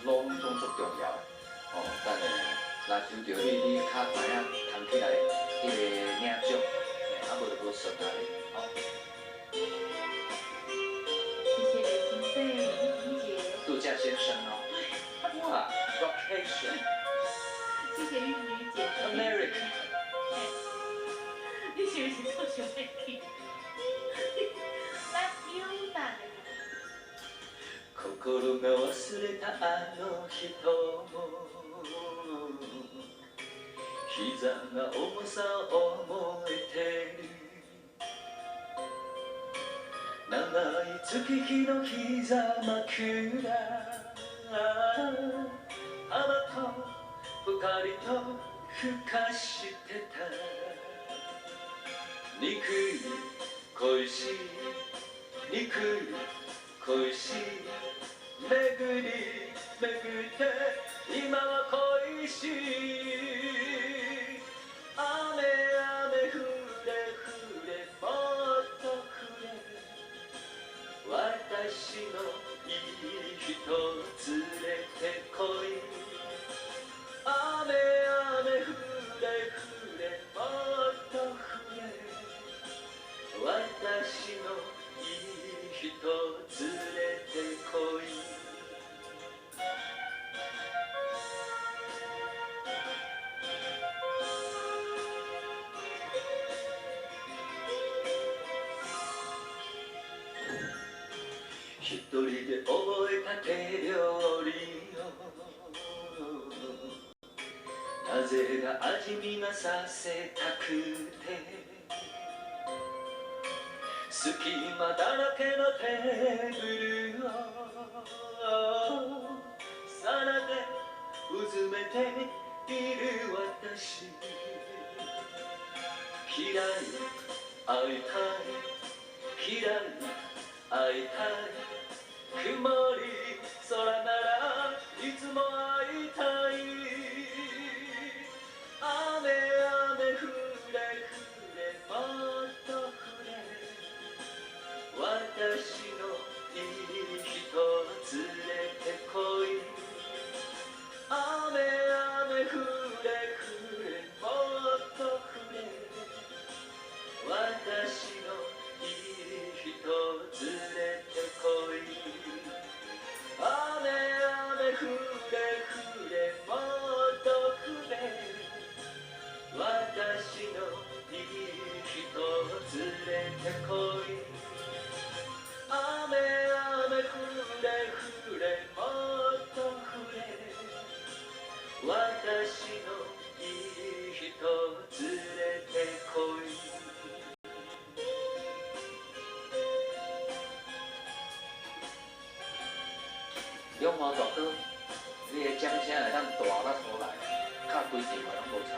拢足重要。哦，等下篮球着你骹知影弹起来迄个领奖，啊无就无算啊咧。哦。谢谢刘金飞、李姐。度假先生哦。哇 ，vacation。谢谢玉女姐。American。你是不是做想要去？来，有胆的。心が忘れたあの人も膝が重さを覚えてる長い月日の膝枕浜と二人とふかしてた憎い恋しい憎い恋しい巡り巡って今は恋しい雨雨降れ降れもっと降れ私のいい人連れてこい雨雨降れ降れもっと降れ私のいい人連れてこい一人で覚えた手料理をなぜが味見がさせたくて隙間だらけのテーブルを皿でうずめている私嫌い会いたい嫌い会いたい曇り空ならいつも会いたい雨雨降れ降れもっと降れ私のいい人連れてこい雨雨降れ降れもっと降れ私のいい人連れてこい雨雨降れ降れもっと降れ私のいい人連れてこい雨雨降れ降れもっと降れ私のいい人連れてこい用毛大哥，你的掌声会当大到出来，较规定我拢无唱。